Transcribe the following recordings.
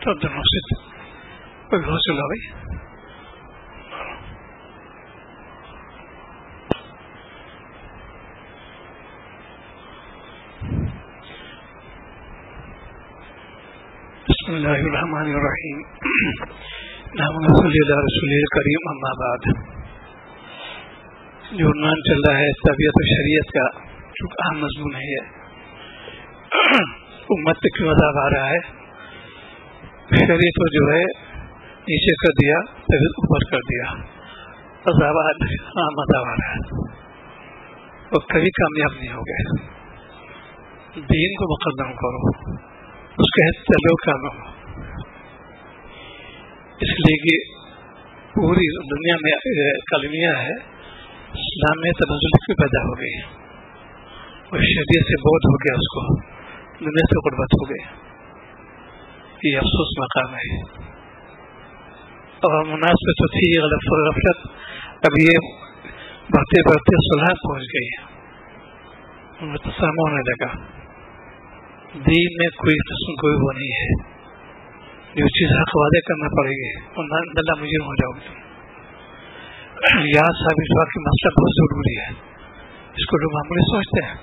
تفضل مسجد کوئی حوصلہ بھائی. بسم اللہ الرحمن الرحیم. اللہم صلی علی رسول کریم. اما بعد. جو عنوان چل رہا ہے طبیعت و شریعت کا، چونکہ اہم مضمون ہے یہ، امت پہ کیوں عذاب آ رہا ہے. شریعت کو جو ہے نیچے کر دیا، طبیعت اوپر کر دیا، عذاب عام عذاب آ رہا ہے اور کبھی کامیاب نہیں ہو گئے. دین کو مقدم کرو، اس کے چلو کام ہو. اس لیے کہ پوری دنیا میں کلمیہ ہے، اسلام میں تنزل کی پیدا ہو گئی اور شریعت سے بہت ہو گیا، اس کو دنیا سے غربت ہو گئی. یہ افسوس مقام ہے اور مناسب تو تھی غفلت. اب یہ بڑھتے بڑھتے صلح پہنچ گئی، ان میں تسامح ہونے لگا. دین میں کوئی قسم کوئی وہ نہیں ہے. جو چیز حق وعدے کرنا پڑے گی اللہ مجھے ہو جاؤ گی. یہاں ثابت ہوا کہ مسئلہ بہت ضروری ہے. اس کو لوگ معمولی سمجھتے ہیں،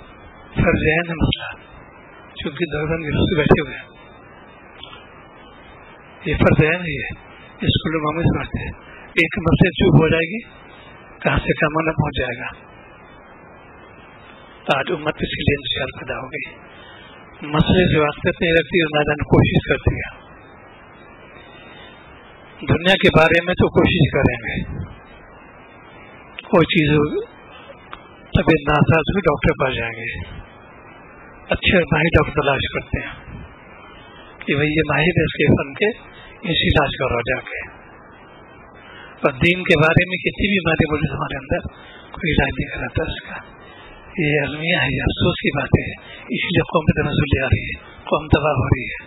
فرض عین ہے مسئلہ، چونکہ درگن سے بیٹھے ہوئے ہیں. یہ فرض عین ہے، اس کو لوگ معمولی سمجھتے ہیں. ایک مسئلے چوب ہو جائے گی، کہاں سے کہاں نہ پہنچ جائے گا. آج امت اس کے لیے انتشار پیدا ہو گئی، مسئلے سے واسطے نہیں رکھتی اور میدان کوشش کرتی ہے. دنیا کے بارے میں تو کوشش کریں گے، کوئی چیز طبیعت ناساز بھی ڈاکٹر پاس جائیں گے. اچھے ماہر ڈاکٹر تلاش کرتے ہیں کہ بھائی یہ ماہر ہے اس کے فن کے، اس علاج کرو جا کے. اور دین کے بارے میں کتنی بھی بیماری بولی ہمارے اندر کوئی علاج نہیں کراتا اس کا. یہ المیہ ہے، یہ افسوس کی بات ہے. اس لیے قوم میں تنزل آ رہی ہے، قوم تباہ ہو رہی ہے.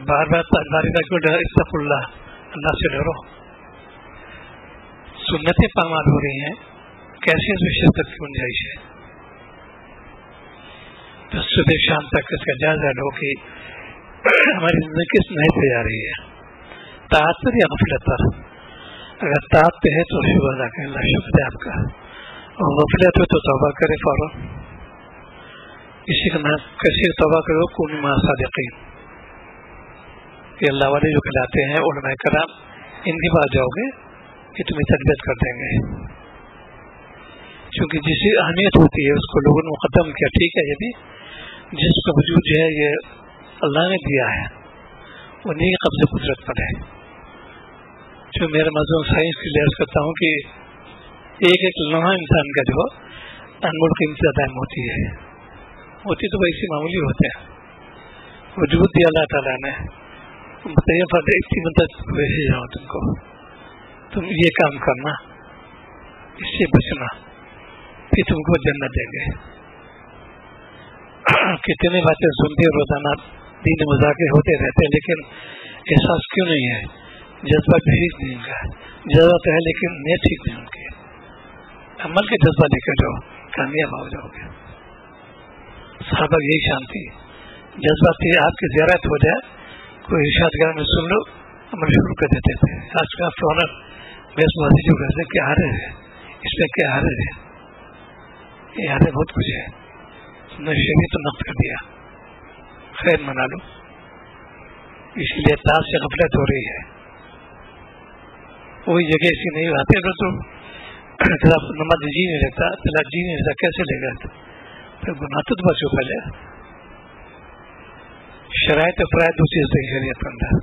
بار بار کیوں ڈر؟ اتقوا اللہ، اللہ سے ڈرو. سنتیں پامال ہو رہی ہیں، کیسے اس میں شرکت کی گنجائش ہے؟ تو صبح شام تک اس کا جائزہ لو کہ ہماری زندگی کس نئے پہ جا رہی ہے، طاعت پر یا غفلت پر. اگر طاعت پہ ہے تو شکر ادا کریں، اللہ شکر ہے آپ کا. اور غفلت ہو تو توبہ کرے فوراً. کسی توبہ کرو کون مع صادقین. یہ اللہ والے جو کہلاتے ہیں علماء کرام، ان کے پاس جاؤ گے کہ تمہیں تربیت کر دیں گے. چونکہ جس کی اہمیت ہوتی ہے اس کو لوگوں نے مقدم کیا. ٹھیک ہے، یہ بھی جس کا وجود جو ہے یہ اللہ نے دیا ہے، انہیں قبض قدرت پر ہے. جو میرا مضمون سائنس کی لحاظ کرتا ہوں کہ ایک لمحہ انسان کا جو انمول قیمت دائم ہوتی ہے، ہوتی تو ویسی معمولی ہوتے ہیں. وجود دیا اللہ تعالیٰ نے، بتائیے فرد اتنی مدت ویسے جاؤ، تم کو تم یہ کام کرنا، اس سے بچنا، پھر تم کو جنت دیں گے. کتنے باتیں سنتے روزانہ دین مذاکرے ہوتے رہتے ہیں، لیکن احساس کیوں نہیں ہے؟ جذبہ بھی ٹھیک نہیں کا، جذبہ تو ہے لیکن نیت ٹھیک نہیں ان کی. عمل کے جذبہ لے کر جاؤ، کامیاب ہو جاؤ گے. صحابہ یہی شان تھی، جذبہ تھی آپ کی زیارت ہو جائے، کوئی ارشاد گاہ میں سن لو، عمل شروع کر دیتے تھے. آج کا فوراً بیس بازی جو کہتے ہیں کیا ہارے ہے، اس میں کیا ہارے ہے، یہ ہارے بہت کچھ ہے. تم نے شریعت تو نقد کر دیا، خیر منا لو. اس لیے تاج سے غفلت ہو رہی ہے. وہی جگہ ایسی نہیں آتے تو نماز جی نہیں رہتا، تلا جی نہیں رہتا، کیسے لے گا؟ پھر گناہ تو بچو پہلے. شرائط فرائض دوسری سے شریعت کے اندر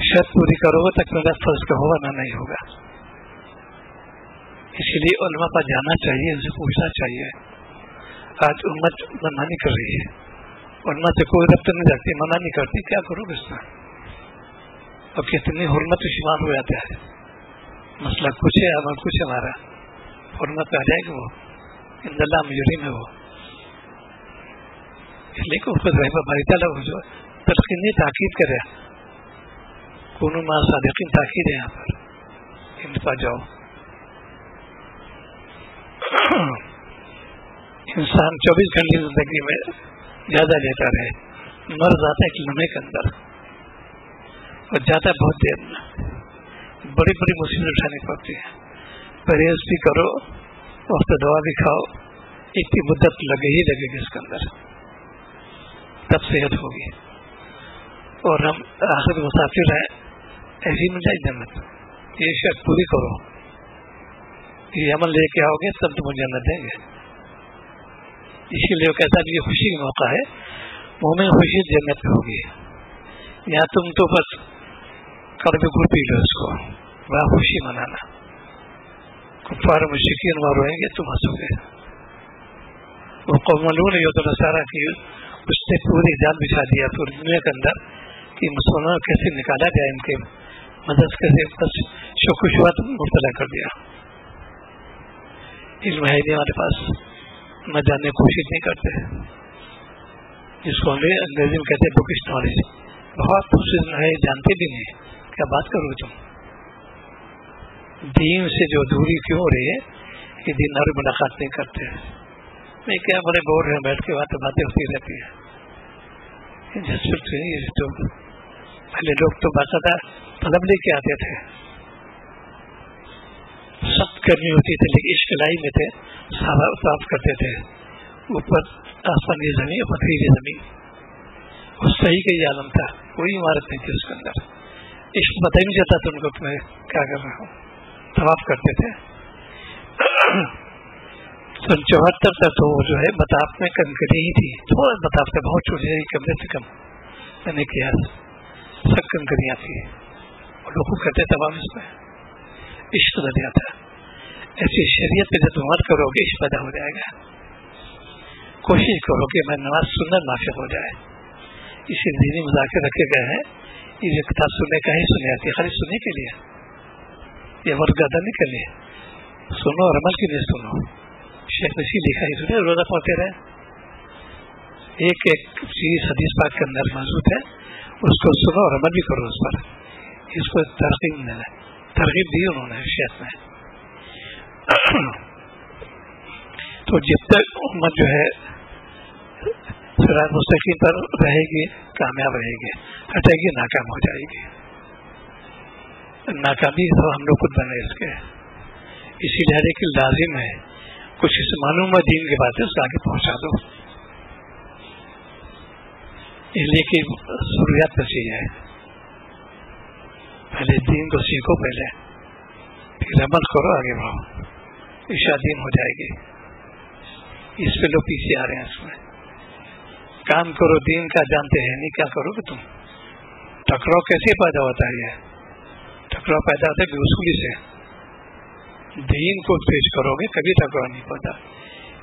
شرط پوری کرو گے تک میرا فرض کا ہوگا، نہ نہیں ہوگا. اسی لیے علماء پر جانا چاہیے، ان سے پوچھنا چاہیے. آج امت منمانی کر رہی ہے، علماء سے کوئی ربط نہیں رکھتی، منع نہیں کرتی. کیا کرو گے اس میں؟ اور کتنی حرمت شمار ہو جاتا ہے. مسئلہ کچھ ہے، عمل کچھ ہے. ہمارا حرمت آ جائے گی وہ ان اللہ مجری میں وہ. اس لیے کہ خود رحمہ بھائی تعالیٰ جو تلقینی تاکید کرے، کونوا مع صادقین تاکید ہے یہاں پر. ان پاس جاؤ. انسان 24 گھنٹے زندگی میں زیادہ لیتا رہے، مر جاتا ہے ایک لمحے کے اندر. وہ جاتا ہے بہت دیر میں، بڑی بڑی مصیبت اٹھانی پڑتی ہے. پرہیز بھی کرو، وقت دوا بھی کھاؤ، اتنی مدت لگے ہی لگے گی اس کے اندر، تب صحت ہوگی. اور ہم آخر مسافر ہیں، ایسی مل جائے جنت. یہ شرط پوری کرو، یہ عمل لے کے آؤ گے تب تم جنت دیں گے. اسی لیے وہ کہتا ہے یہ خوشی کا موقع ہے، مومن خوشی جنت میں ہوگی. یہاں تم تو بس کڑوے گڑ پی لو اس کو، وہاں خوشی منانا. کفار مشرکین وہاں روئیں گے، تم ہنسو گے. وہ قوم لوط نے یہود نصارہ کی اس نے پوری جال بچھا دیا پوری دنیا کے اندر کہ مسلمانوں کو کیسے نکالا جائے، ان کے مدد کیسے، بس شک و شبہات مبتلا کر دیا. علم ہے نہیں ہمارے پاس، نہ جاننے کی کوشش نہیں کرتے، جس کو انگریزی میں کہتے ہیں بکش نالج. بہت کوشش ہے، جانتے بھی نہیں. کیا بات کرو گے تم؟ دین سے جو دوری کیوں ہو رہی ہے کہ دین اور ملاقات نہیں کرتے. میں کیا بڑے بور ہیں، بیٹھ کے باتیں ہوتی رہتی ہیں. تو پہلے لوگ تو باقاعدہ طلب لے کے آتے تھے، سخت گرمی ہوتی تھی لیکن عشق لائی میں تھے، صاف کرتے تھے. اوپر آسمانی زمین، پتھریلی زمین، اس صحیح کا یہ عالم تھا، کوئی عمارت نہیں تھی اس کے اندر. عشق پتہ ہی نہیں چلتا تھا ان کو تمہیں کیا کر رہا ہوں. طواف کرتے تھے. 74 تک تو جو ہے بطاف میں کنکری ہی تھی، تھوڑا بطاف سے بہت چھوٹی کم سے کم میں نے کیا، سب کنکریاں تھی. لوگ کہتے تھے اس میں عشق دریا تھا. ایسی شریعت پہ جب عمل کرو گے عشق پیدا ہو جائے گا. کوشش کرو کہ میں نماز سنت نافذ ہو جائے. اسی دینی مذاکرے رکھے گئے ہیں، یہ کتاب سننے کا ہی سنی آتی ہے، خالی سننے کے لیے، یہ ورگردہ نہیں کے لیے. سنو اور عمل کے لیے سنو. شیخ نے لکھا ہی سنے، روزہ پڑھتے رہے. ایک ایک چیز حدیث پاک کے اندر موجود ہے، اس کو سنو اور عمل بھی کرو اس پر. اس کو ترغیب دی انہوں نے شیخ نے. تو جب تک امت جو ہے صراط مستقیم پر رہے گی کامیاب رہے گی، ہٹے گی ناکام ہو جائے گی. ناکامی تو ہم لوگ خود بنے اس کے. اسی لیے کہ لازم ہے کچھ اس معلوم دین کی باتیں اس کو آگے پہنچا دو. اس لیے کہ ضروریات پر چاہیے، پہلے دین کو سیکھو، پہلے پھر عمل کرو، آگے بڑھو، عشاء دین ہو جائے گی. اس پہ لوگ پیچھے آ رہے ہیں. اس میں کام کرو دین کا، جانتے ہیں نہیں کیا کرو گے تم. ٹکراؤ کیسے پیدا ہوتا ہے؟ یہ ٹکراؤ پیدا ہوتا ہے بے اصولی سے. دین کو پیش کرو گے کبھی ٹکراؤ نہیں پڑتا.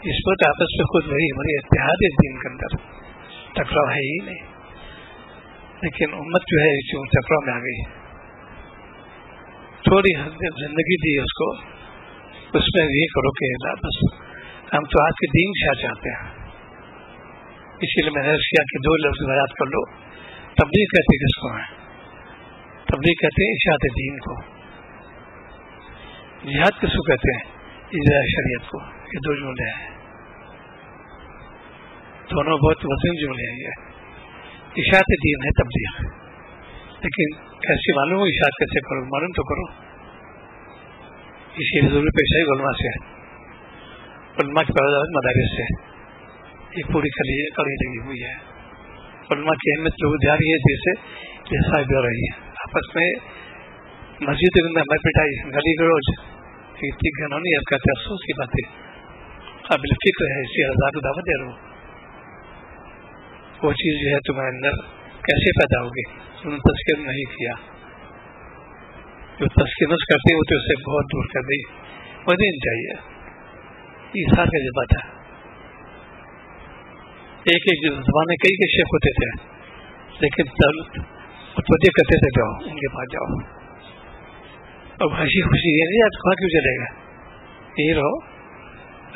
اس وقت آپس میں خود وہی ہماری اتحاد ہے دین کے اندر، ٹکراؤ ہے ہی نہیں. لیکن امت جو ہے جو ٹکراؤ میں آ گئی، تھوڑی زندگی دی اس کو، اس میں یہ کرو کہ بس ہم تو آج کے دین سے چاہتے ہیں. اسی لیے میں نے کیا کہ 2 لفظ یاد کر لو. تبلیغ کہتے کس کو ہیں؟ تبلیغ کہتے ہیں اشاعت دین کو. جہاد کس کو کہتے ہیں؟ اجراء شریعت کو. یہ 2 جملے ہیں، دونوں بہت وزن جملے ہیں. یہ اشاعت دین ہے تبلیغ. لیکن کیسے معلوم ہو اشاعت کیسے کرو؟ معلوم تو کرو. اسی لیے ضروری پیش ہے علماء سے، علماء کی پیداوار مدارس سے. یہ پوری کڑی لگی ہوئی ہے. علماء کی اہمیت لوگ جاری ہے، جیسے جیسا بھی ہو رہی ہے. آپس میں مسجد کے اندر میں پٹائی، گلی گلوچ، اتنی گھنونی اب کہتے افسوس کی باتیں قابل فکر ہے. اسی رضا کو دعوت دے رہا ہوں. وہ چیز جو ہے تمہارے اندر کیسے پیدا ہوگی؟ تم نے تذکر نہیں کیا. جو تذکر کرتے ہوتے اسے بہت دور کر دی. وہ دین چاہیے. ایثار کا جذبہ تھا. ایک زمانے کئی کے شیخ ہوتے تھے، لیکن متوجہ کرتے تھے جاؤ ان کے پاس جاؤ. اب ہنسی خوشی یہ نہیں، آج کہاں کیوں چلے گا، یہی رہو.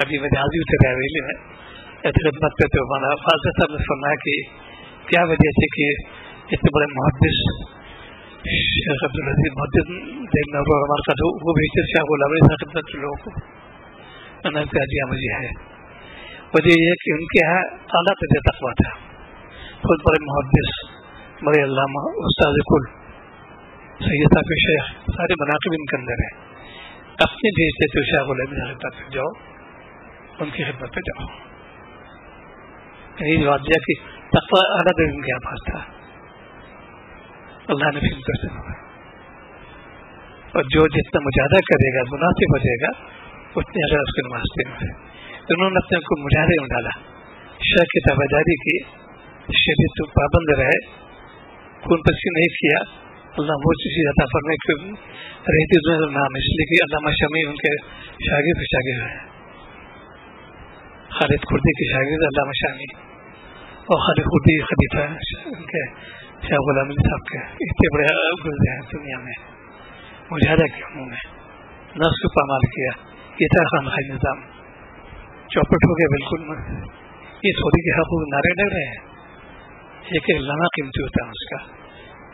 ابھی میں حاضر ہوتے رہے ویلی میں خدمت پہ، تو ہمارا فاضل صاحب نے فرمایا کہ کیا وجہ سے کہ اتنے بڑے محدث شیخ عبدالعزیز محدث دیکھنا ہمارے ساتھ وہ بھیجتے شاہ غلام علی صاحب خدمت لوگوں کو. میں نے کہا جی مجھے ہے. وجہ یہ کہ ان کے یہاں اعلیٰ تقویٰ تھا. خود بڑے محدث، بڑے علامہ، استاد کل، سید صاحب شیخ سارے مناقب ان کے اندر ہیں. اپنے بھیجتے تو شاہ غلام کی خدمت پہ جاؤ, ان کی خدمت پہ جاؤ. یہ واضح کہ تقویٰ اعلیٰ ان کے پاس تھا, اللہ نے فکر کرتے ہوئے. اور جو جتنا مجاہدہ کرے گا مناسب ہو جائے گا اتنے اگر اس کے نمازتے ہیں. انہوں نے اپنے کو مجاہدے میں ڈالا, شاہ کی تابعداری کی, شریعت تو پابند رہے, خون پسینہ نہیں کیا. اللہ وہ چیز عطا فرمائے کہ رہتی نام اس لیے کہ علامہ شامی ان کے شاگرد ہیں. خالد کردی کے شاگرد علامہ شامی اور خالد کردی خلیفہ ان کے شاہ غلام علی صاحب کے اتنے بڑے گزرے ہیں دنیا میں. مجاہدہ کیا انہوں نے, نفس کو پامال کیا. یہ تھا خانقاہ نظام, چوپٹ ہو گیا بالکل. یہ تھوڑی کے حقوق نعرے لگ رہے ہیں. ایک لمحہ قیمتی ہوتا ہے اس کا,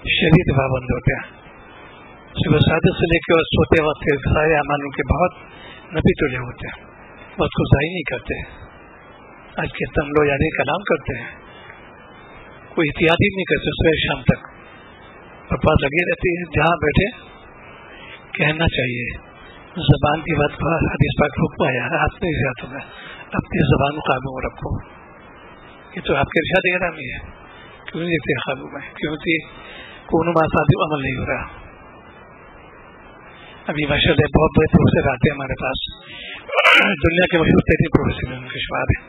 شریعت پابند ہوتے ہیں. صبح صادق سے لے کے سوتے وقت سارے اعمال کے بہت نبی تلے ہوتے ہیں, وقت کو ضائع نہیں کرتے. آج کے تم لوگ یعنی کلام کرتے ہیں, کوئی احتیاط ہی نہیں کرتے, صبح شام تک اور بات لگی رہتی ہے. جہاں بیٹھے کہنا چاہیے زبان کی بات کو حدیث پاک حکم آیا ہے, آپ نے ارشاد ہوگا اپنی زبان کو قابو میں رکھو. یہ تو آپ کے ارشاد گرامی ہے. کیوں نہیں دیکھتے قابو میں؟ کیونکہ کون ماسادی عمل نہیں ہو رہا. ابھی ماشاء اللہ بہت بڑے پروفیسر آتے ہیں ہمارے پاس, دنیا کے مشہور ترین پروفیسر ان کے شمار ہیں,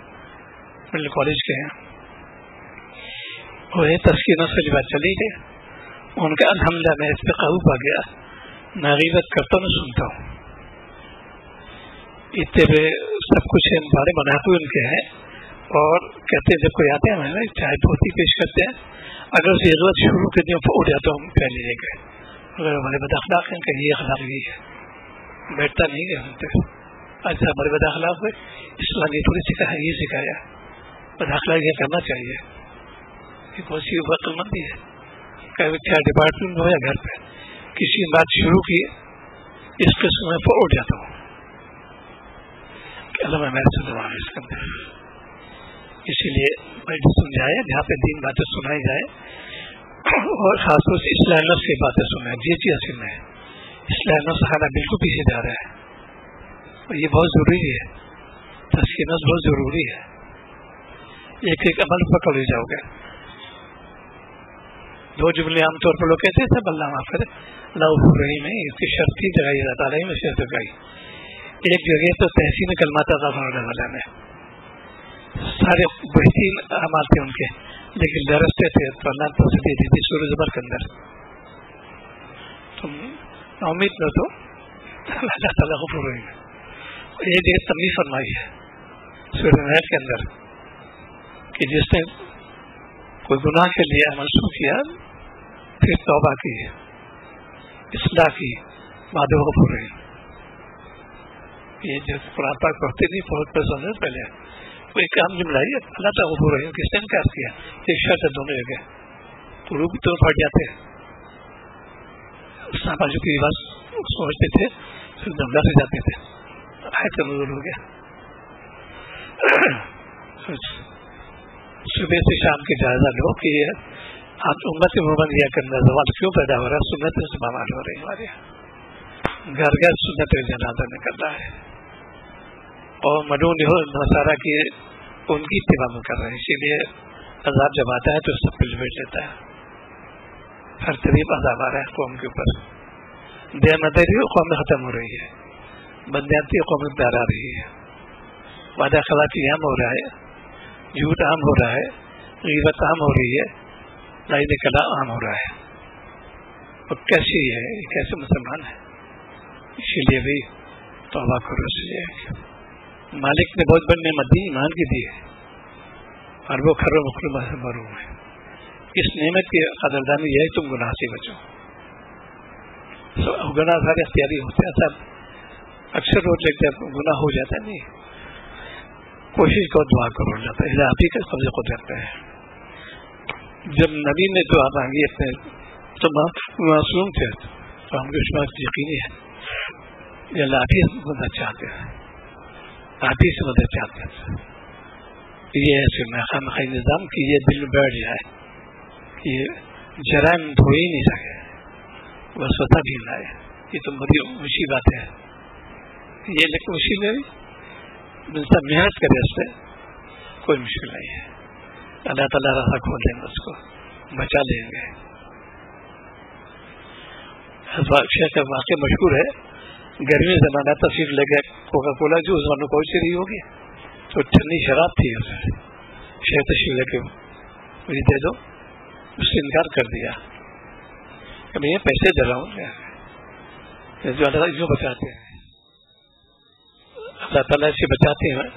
میڈیکل کالج کے ہیں. وہ تسکین سے جو بات چلی ہے ان کا الحمدللہ میں اس پہ قابو پا گیا. نہ غیبت کرتا ہوں نہ سنتا ہوں. اتنے سب کچھ بارے مناقب ان کے ہیں. اور کہتے ہیں جب کوئی آتے ہیں میں چائے دھوتی پیش کرتے ہیں, اگر اسے ضرورت شروع کر دیں اٹھ جاتا ہوں پہلے لے کے. اگر ہمارے بد اخلاق ہیں کہ یہ اخلاق یہی ہے, بیٹھتا نہیں گیا سنتے. اچھا ہمارے بد اخلاق ہوئے, اسلام یہ تھوڑی سکھایا, یہ سکھایا بد اخلاق یہ کرنا چاہیے. یہ کون سی عقل مندی ہے؟ چاہے ڈپارٹمنٹ ہو یا گھر پہ کسی بات شروع کی اس قسم میں اٹھ جاتا ہوں کہ اللہ میں میرے سے زبان اس کے اندر. اسی لیے میں سمجھائے جہاں پہ دین باتیں سنائی جائے اور خاص طور سے اصلاح نفس کی باتیں سنائیں. یہ چیز اصل میں اصلاح نفس خانہ بالکل پیچھے جا رہا ہے اور یہ بہت ضروری ہے. تزکیہ نفس بہت ضروری ہے. ایک ایک عمل پکڑ لے جاؤ گے. دو جملے عام طور پر لوگ کہتے ہیں سب اللہ معاف کرے, اللہ رحیم ہے, اس کی شرط کی جگہ یہ تعالیٰ میں شرط لگائی. ایک جگہ تو تحسین کلمات عطا فرمانے والا نے سارے بہترین اعمال تھے ان کے, لیکن درستے تھے تو اللہ تصدیق دی تھی سورہ زمر کے اندر. تم امید نہ تو اللہ تعالیٰ غفور رحیم ہے. یہ جگہ تنبیہ فرمائی ہے سورہ نحل کے اندر کہ جس نے کوئی گناہ کے لیے عمل شروع کیا پھر توبہ کی اصلاح کی بعد غفور رحیم. یہ جو قرآن پاک پڑھتے نہیں بہت پسند پہلے وہ ایک کام جملہ ہے اللہ تعالیٰ غفور رحیم. کس نے انکار کیا؟ ایک شرط دونوں جگہ تو روح بھی تو پھٹ جاتے ہیں. صحابہ جو کی بات سوچتے تھے پھر دملا سے جاتے تھے. آیت کا نزول ہو گیا. صبح سے شام کے جائزہ لو کہ آپ امت محمدیہ کے اندر زوال کیوں پیدا ہو رہا ہے؟ سنت سے بیمار ہو رہی ہے. ہمارے گھر گھر سنت جنازہ نکل رہا ہے اور مڈون نصارہ کی ان کی اتباع میں کر رہے ہیں. اسی لیے عذاب جب آتا ہے تو سب پہ لپیٹ لیتا ہے. ہر طریق عذاب آ رہا ہے قوم کے اوپر. دیانتداری قوم میں ختم ہو رہی ہے, بدنیتی قوم میں پیار آ رہی ہے, وعدہ خلافی عام ہو رہا ہے, جھوٹ عام ہو رہا ہے, غیبت عام ہو رہی ہے, لائن کلام عام ہو رہا ہے. اور کیسی ہے, کیسے مسلمان ہے؟ اسی لیے بھی توبہ کرو. اس لیے مالک نے بہت بڑی نعمت دی, ایمان کی دی ہے, اور وہ خرو مخلوم سے محروم ہے. اس نعمت کی قدردانی یہ ہے تم گناہ سے بچو. گناہ سارے اختیاری ہوتے ہیں سب, اکثر روز جب گناہ ہو جاتا ہے نہیں, کوشش کرو دعا کرو, اللہ تعالیٰ آپ ہی کا قبضہ قدرت ہے. جب نبی نے دعا مانگی اپنے تو معصوم تھے تو ہم کو اس بات یقینی ہے کہ اللہ آپ ہی مدد چاہتے ہیں, آپ ہی سے مدد چاہتے ہیں. یہ ایسے خامخواہ نظام کی یہ دل میں بیٹھ جائے کہ یہ جرائم دھو ہی نہیں سکے, وسوسہ بھی نہ آئے. یہ تو بڑی اونچی بات ہے. یہ لیکن اسی میں انسان محنت کرے اس پہ کوئی مشکل نہیں ہے. اللہ تعالیٰ راستہ کھول دیں گے, اس کو بچا لیں گے. شیخ کا واقعہ مشہور ہے. گرمی زمانہ تشریف لے گئے کوکا کولا جو زمانوں پہنچ رہی ہوگی تو ٹھنڈی شراب تھی. شیخ تشریف لے کے مجھے دے دو, اس سے انکار کر دیا کہ میں یہ پیسے دے رہا ہوں جو اللہ جو بچاتے ہیں, اللہ تعالیٰ سے بچاتے ہیں.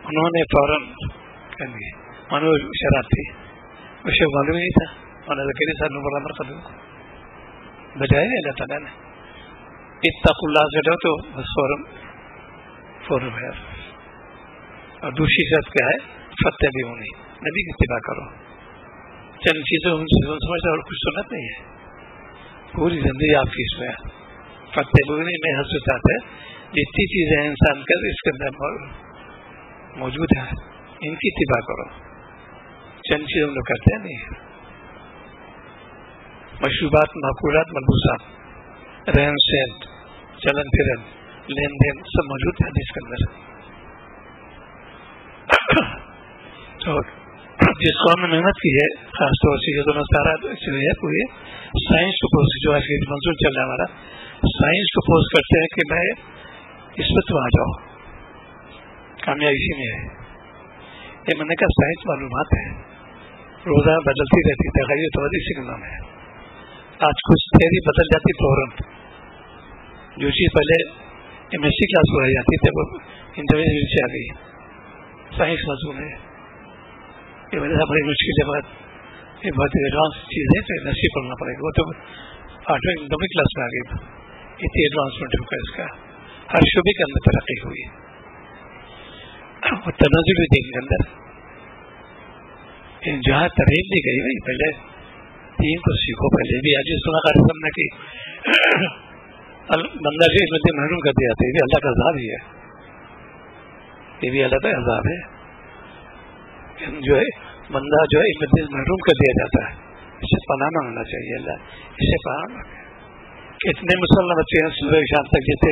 انہوں نے فوراً کہہ دیا مانو شراب تھی, اسے معلوم نہیں تھا. انہوں نے کہا سر برابر کر دوں بجائے اللہ تعالیٰ نے اتقوا اللہ سے ڈرو تو بس فوراً ہے. اور دوسری شرط کیا ہے, فتح بھی ہونی, نبی کی اتباع کرو. چند چیزیں ان چیزوں سمجھتا اور کچھ سنت نہیں ہے. پوری زندگی آپ کی اس میں فتح بھی ہونی میں حسرت ہے. جتنی چیزیں انسان کر اس کے اندر موجود ہیں ان کی اتباع کرو. چند چیزیں لوگ کرتے ہیں نہیں. مشروبات, معقولات, ملبوسات, رہن سہن, چلن پھرن, لین دین سب موجود ہے اس کے اندر. تو جس قوم نے محنت کی ہے خاص طور سے یہ دونوں سارا ہے پوری سائنس کو پوز جو آج منظور چل رہا ہے ہمارا, سائنس کو پوز کرتے ہیں کہ میں اس میں تم آ جاؤ, کامیابی اسی میں ہے. یہ میں نے کہا سائنس معلومات ہے, روزانہ بدلتی رہتی, تغیر تو اسی کا نام ہے. آج کچھ تھیوری بدل جاتی فوراً. جو چیز پہلے ایم ایس سی کلاس پڑھائی جاتی تھی وہ انٹرمیڈیٹ سے آ گئی. سائنس مضمون ہے یہ وجہ سے بڑی مشکل ہے. بات یہ بہت ایڈوانس چیز ہے تو ایم ایس سی پڑھنا پڑے گا. وہ تو 8ویں 9ویں کلاس میں آ گئی. اتنی ایڈوانسمنٹ ہوگا اس کا. ہر شعبے کے اندر ترقی ہوئی. اور تناظر بھی دین کے اندر جہاں ترغیب دی گئی بھائی پہلے دین کو سیکھو. پہلے بھی آج سنا کارکرم نے کہ بندہ سے اس میں محروم کر دیا تھا. یہ بھی اللہ کا عذاب ہی ہے. یہ بھی اللہ کا عذاب ہے جو ہے بندہ جو ہے اس میں محروم کر دیا جاتا ہے. اس سے پناہ مانگنا چاہیے. اللہ اس سے پناہ مانگے. کتنے مسلمان بچے ہیں صبح شام تک جیتے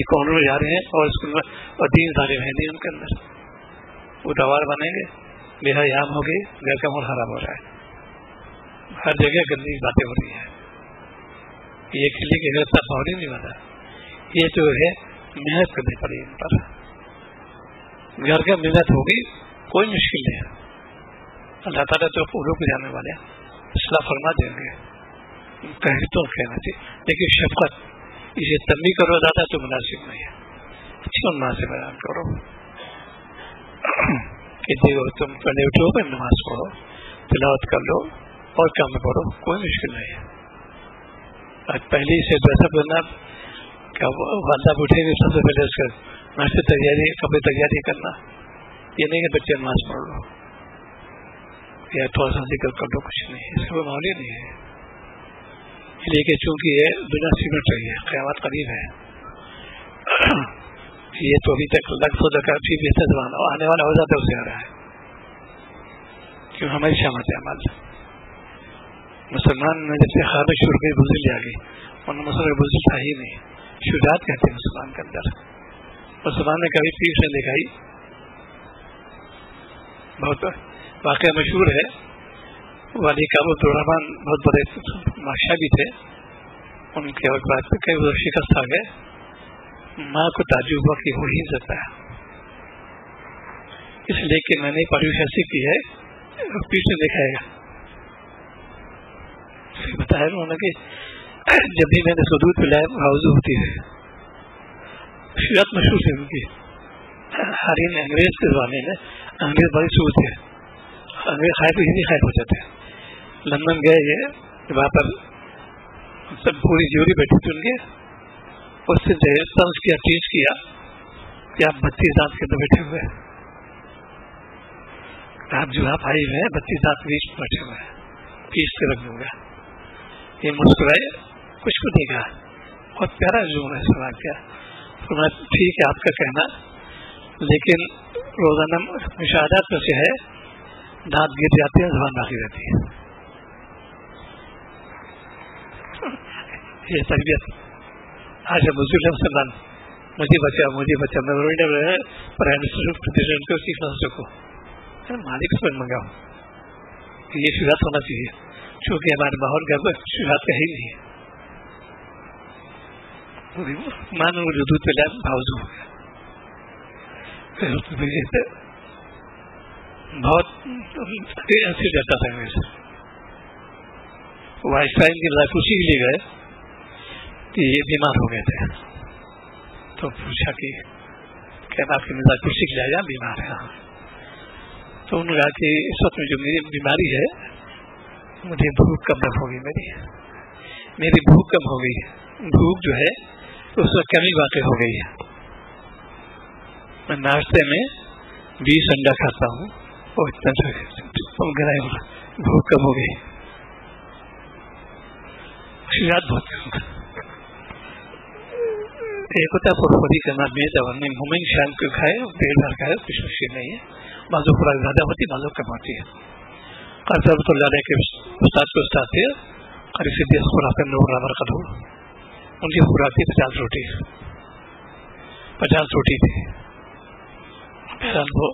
کارنر میں جا رہے ہیں اور اسکول میں اور دین ظاہر ہے نہیں ان کے اندر. وہ دوار بنیں گے, بے حیام ہو گئی, گھر کا ماحول خراب ہو رہا ہے. ہر جگہ گندی باتیں ہو رہی ہیں. یہ کھیلے کے گھر تک ماحول ہی نہیں بنا. یہ جو ہے محنت کرنی پڑی ان پر. گھر کا محنت ہوگی کوئی مشکل نہیں ہے. اللہ تعالیٰ تو پوروں کو جانے والے اصلاح فرما دیں گے. کہیں تو کہنا چاہیے لیکن شفقت اسے تنبیہ کرو زیادہ تو مناسب نہیں ہے. اچھی انداز سے بیان کرو کہ دیکھو تم پہلے اٹھو پھر نماز پڑھو, تلاوت کر لو اور کام پڑھو, کوئی مشکل نہیں ہے. آج پہلے سے ویسا کرنا کہ والدہ اٹھیں گے سب سے پہلے اس کا ناشتے تیاری کپڑے تیاری کرنا. یہ نہیں کہ بچے نماز پڑھ لو یا تھوڑا سا ذکر کر لو, کچھ نہیں. اس کا کوئی ماحول ہی نہیں ہے. لیکن چونکہ یہ دنیا سمٹ رہی ہے, قیامت قریب ہے. یہ تو ابھی تک لگ سو لگا پھر بہتر زمانہ آنے والا ہو جاتا ہے اسے آ رہا ہے کیوں ہماری شامت ہے. عمل مسلمان نے جب سے خواب شروع کی بزرگ آ گئی اور مسلمان بزرگ تھا ہی نہیں. شجاعت کہتے ہیں مسلمان کے اندر. مسلمان نے کبھی پیر سے دکھائی. بہت واقعہ مشہور ہے. والی کابو عبدالرحمان بہت بڑے بادشاہ بھی تھے. ان کے بعد کئی وہ شکست آ گئے. ماں کو تعجب ہوا کہ ہو ہی سکتا ہے, اس لیے کہ میں نے پرورش ایسی کی ہے پیچھے دکھائے گا. بتایا انہوں نے کہ جب بھی میں نے اس کو دودھ پلایا موضوع ہوتی ہے. شجاعت مشہور ہے ان کی. ہر انگریز کے زمانے میں انگریز بڑی سوچ ہے. انگریز خائف ہندی خائف ہو جاتے ہیں. لندن گئے یہ وہاں پر سب پوری جیوری بیٹھی تھی ان کے. اس سے طرز کیا ٹیچ کیا کہ آپ 32 دانت کے اندر بیٹھے ہوئے, آپ جو آپ آئی ہوئے ہیں 32 دانت بیچ میں بیٹھے ہوئے ہیں, پیس کے رکھ دوں گا. یہ مسکرائے, کچھ کو نہیں کہا. بہت پیارا جو ہے سوال کیا. ٹھیک ہے آپ کا کہنا, لیکن روزانہ مشاہدات میں سے ہے دانت گر جاتے ہیں, زبان باقی رہتی ہے. یہ تربیت آج مسلم مجھے بچا میں پرائم منسٹر پریزیڈنٹ کو چیف منسٹر کو مالک سے منگاؤ. یہ شروعات ہونا چاہیے چونکہ ہمارے ماحول کا شروعات کا ہی نہیں ہے. مانو جو دودھ پہ لائن باوجود ہو گیا بہت ایسے ڈرتا تھا میرے سے. وائس ٹائم کی مزاج خوشی کے لیے گئے کہ یہ بیمار ہو گئے تھے تو پوچھا کہ کیا آپ کی مزاج خوشی کے لیے آیا بیمار ہے. تو انہوں نے کہا کہ اس وقت میں جو میری بیماری ہے مجھے بھوک کم ہوگی میری بھوک کم ہو گئی. بھوک جو ہے اس میں کمی واقع ہو گئی ہے. میں ناشتے میں 20 انڈا کھاتا ہوں اور اتنا بھوک کم ہو گئی. یاد بہت ایک ہوتا ہے پروپری کرنا مومنگ شام کو کھائے پیٹ بھر کھائے کچھ مشکل نہیں ہے. بعضوں خوراک زیادہ ہوتی بعضوں کم ہوتی ہے. قرض اللہ کے استاد کے استاد تھے قریب سے 10 خوراک قدور ان کی خوراک تھی 50 روٹی تھی. وہ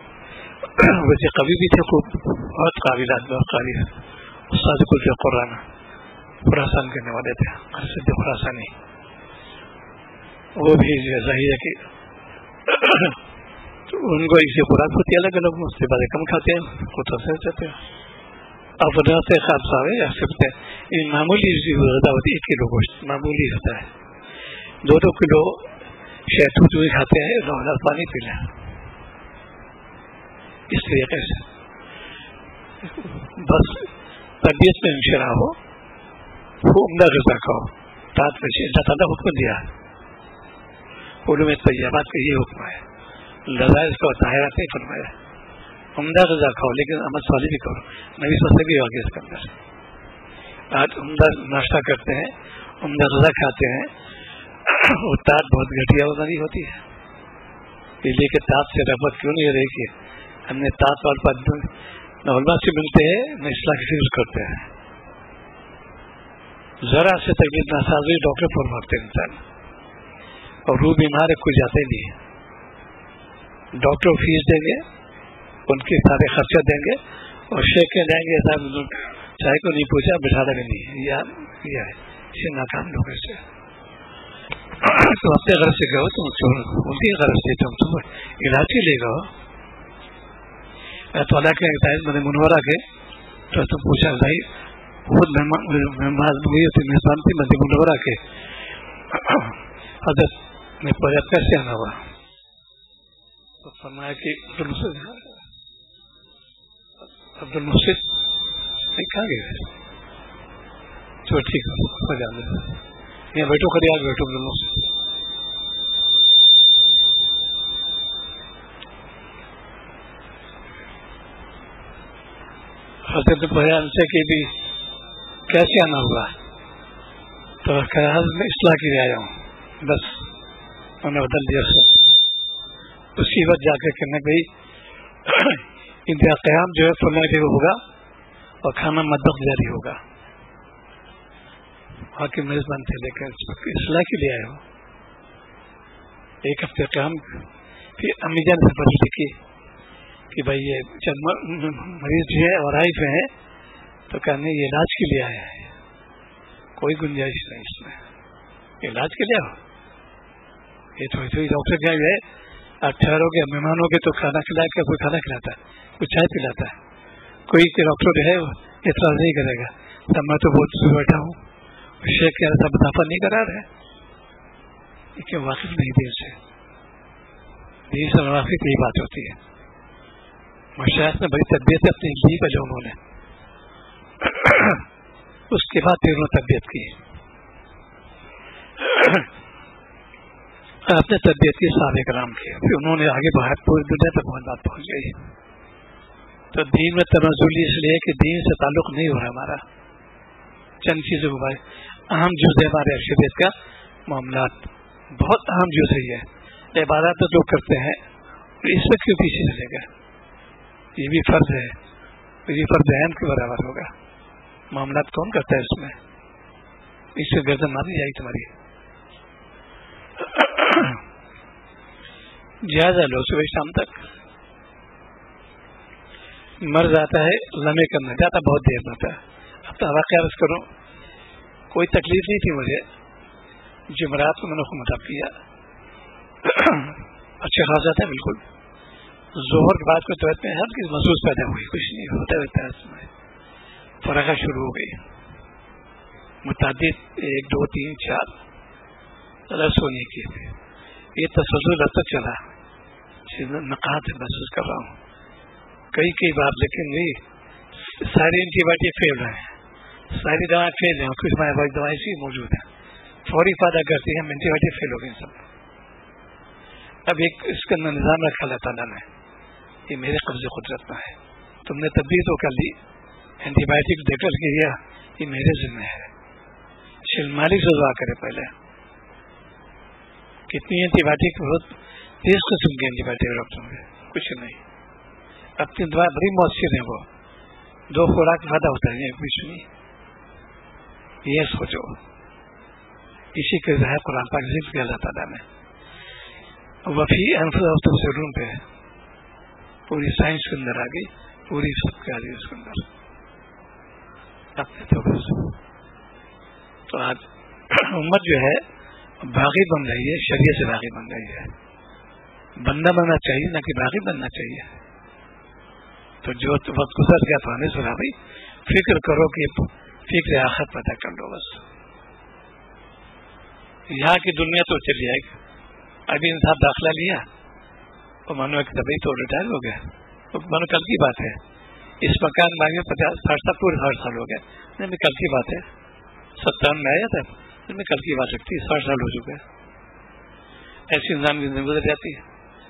ویسے کبھی بھی تھے خوب بہت قابل آدمی قابل استاد کل قرآن خراسان کرنے والے تھے قریب خراسانی. وہ بھی ظاہر ہے کہ ان کو اسی خوراک ہوتی ہے الگ الگ اس سے بڑے کم کھاتے ہیں خود چاہتے ہیں. اب رہتے خواب صاحب یا سکتے ہیں یہ معمولی غذا ہوتی ہے. 1 کلو گوشت معمولی ہوتا ہے 2 کلو شہتوت بھی کھاتے ہیں 9 گلاس پانی پی لیں. اس طریقے سے بس طبیعت میں انشرا ہو وہ عمدہ غذا کھاؤ. رات میں اللہ تعالیٰ حکم دیا ہے علوم طیبات کا یہ حکم ہے. لذائذ کا طاہرات نہیں فرمایا. عمدہ غذا کھاؤ لیکن عمل صالح بھی کرو. نبی صلی اللہ علیہ وسلم بھی واقع اس کے اندر آج عمدہ ناشتہ کرتے ہیں عمدہ غذا کھاتے ہیں وہ تاج بہت گھٹیا نہیں ہوتی ہے. پیلے کے تاج سے رغبت کیوں نہیں رہی کہ ہم نے تاج اور نہ علماء سے ملتے ہیں نہ اصلاح کی فکر کرتے ہیں. ذرا سے تکلیف ناسازی ڈاکٹر فرماتے ہیں انسان اور روح بیمار ہے کوئی جاتے نہیں ہے. ڈاکٹر فیس دیں گے ان کے سارے خرچہ دیں گے اور شیخ کے لیں گے چاہے کو نہیں پوچھا بٹھا دیں گے نہیں یہ ہے اسے ناکام لوگ سے. تو اپنے غرض سے گئے تم ان کی غرض سے تم علاج کے لے گئے تعالیٰ کے مدینہ منورہ کے تو تم پوچھا بھائی خود میزبان تھی مدینہ منورہ کے حضرت میں پوچھا کیسے آنا ہوا تو فرمایا کہ عبد المحسن کہاں گئے چلو ٹھیک ہے یہاں بیٹھو کھڑے آگے بیٹھو عبد المحسن. حضرت بیان سے کہ بھی کیسے آنا ہوگا تو میں اصلاح کے لیے آیا ہوں بس انہوں نے بدل دیا. اسی وقت جا کر کہنا بھائی انتہا قیام جو ہے فلاں جگہ ہوگا اور کھانا مطبخ جاری ہوگا. وہاں کے میزبان تھے لیکن اصلاح کے لیے آئے ہو. 1 ہفتے قیام پھر امی جان سے پوچھ کی کہ بھائی یہ چند مریض جو ہے اور آئے ہیں تو کہنے یہ علاج کے لیے آیا ہے کوئی گنجائش نہیں اس میں علاج کے لیے ہو. یہ تھوڑی ڈاکٹر کیا ہے آپ ٹھہرو گے مہمانوں کے تو کھانا کھلائے گا کوئی کھانا کھلاتا ہے کوئی چائے پلاتا ہے کوئی ڈاکٹر ہے اعتراض نہیں کرے گا. تب میں تو بہت دور بیٹھا ہوں شیخ کیا رہا مدافع نہیں کرا رہے کیوں واقف نہیں دیر سے دیر سے واقف یہی بات ہوتی ہے. مشاہد نے بڑی تربیت اپنی لی کا جو انہوں نے اس کے بعد پھر انہوں نے تربیت کی اپنے تربیت کی صحابہ کرام کی پھر انہوں نے آگے بڑھا پوری دنیا تک بہت بات پہنچ گئی. تو دین میں تنزلی اس لیے کہ دین سے تعلق نہیں ہو رہا ہمارا چند چیزوں کو بھائی اہم جز ہے ہمارے ارشدیت کا معاملات بہت اہم جز ہے. یہ عبادات تو لوگ کرتے ہیں اس میں کیوں پیچھے چلے گا یہ بھی فرض ہے یہ فرض اہم کے برابر ہوگا. معاملات کون کرتا ہے اس میں اس سے گردن ماری جائے گی تمہاری. جائزہ لو صبح شام تک. مرض آتا ہے لمحے کرنا جاتا بہت دیر میں ہوتا ہے. اب تو واقعہ عرض کروں, کوئی تکلیف نہیں تھی مجھے, جمعرات کو میں نے خمدہ کیا, اچھا خاصا تھا بالکل. ظہر کے بعد کوئی طبیعت میں ہر چیز محسوس پیدا ہوئی, کچھ نہیں ہوتا رہتا ہے اس میں. فرقہ شروع ہو گئی, متعدد 1 2 3 4 سونے کی. یہ تسلسل اب تک چلا, نقاہت محسوس کر رہا ہوں کئی بار, لیکن نہیں ساری اینٹی بائیوٹک فیل ہیں, ساری دوائیں فیل ہیں, کچھ دوائیں ایسی موجود ہیں فوری فائدہ کرتی ہیں, اینٹی بائیوٹک فیل ہو گئی سب. اب ایک اس کا نظام رکھا اللہ تعالیٰ نے, یہ میرے قبضے قدرت میں ہے. تم نے تبدیل تو کر لی, اینٹی بائیوٹک دے کر کے دیا, یہ میرے ذمہ ہے. شیل مالک سے دعا کرے پہلے. کتنی اینٹی بائیوٹک, بہت تیز قسم کی اینٹی بائیوٹک ڈاکٹر میں کچھ نہیں. اپنی دوا بڑی مؤثر ہے, وہ 2 خوراک فائدہ ہوتا ہے کچھ نہیں. یہ سوچو, اسی کے ذریعے قرآن پاک ذکر کیا اللہ تعالیٰ نے. وفی انفسکم تبصرون پہ پوری سائنس کے اندر آ گئی, پوری سب کے آ گئی اس کے اندر. تو آج امت جو ہے باغی بن رہی ہے, شریعت سے باغی بن رہی ہے. بندہ بننا چاہیے نہ کہ باغی بننا چاہیے. تو جو وقت گزر گیا تو ہمیں سنا بھائی فکر کرو کہ فکر آخرت پیدا کر لو بس. یہاں کی دنیا تو چلی جائے گی. ابھی انسان داخلہ لیا اور مانو کہ بھائی تو ریٹائر ہو گیا, تو مانو کل کی بات ہے. اس مکان میں 50-60 پورے 60 سال ہو گئے, نہیں کل کی بات ہے. 57 میں آیا تھا, کل کی بات رکھتی ہے, 60 سال ہو چکے. ایسی انسان کی زندگی گزر جاتی ہے.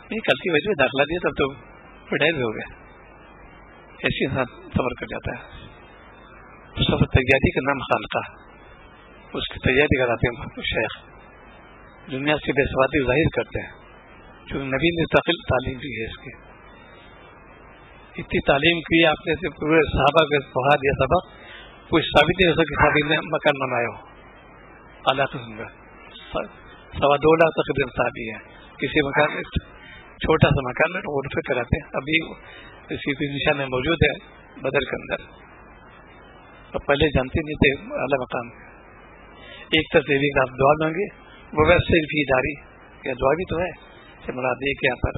نہیں کل کی وجہ سے داخلہ دیا تب تو ریٹائر ہو گیا. ایسی انسان صبر کر جاتا ہے. صبر تیاری کا نام خالقہ, اس کی تیاری کراتے ہیں شیخ. دنیا سے بے سوادی ظاہر کرتے ہیں, چونکہ نبی نے مستقل تعلیم دی ہے. اس کی اتنی تعلیم کی آپ نے سے پورے صحابہ کے پڑھا دیا سبق, کوئی ثابت نہیں ہو سکتا صحابی نے مکان بنایا ہو. اعلیٰ قسم کا 2.25 لاکھ تقریباً صحابی ہیں. کسی مکان میں چھوٹا سا مکان میں وہ روپے کراتے ہیں. ابھی اسی کی نشان میں موجود ہے بدر کے اندر. اب پہلے جانتے نہیں تھے اعلیٰ مقام. ایک طرف سے بھی آپ دعا مانگے, وہ ویسے بھی جاری یا دعا بھی تو ہے کہ مراد یہ کہ یہاں پر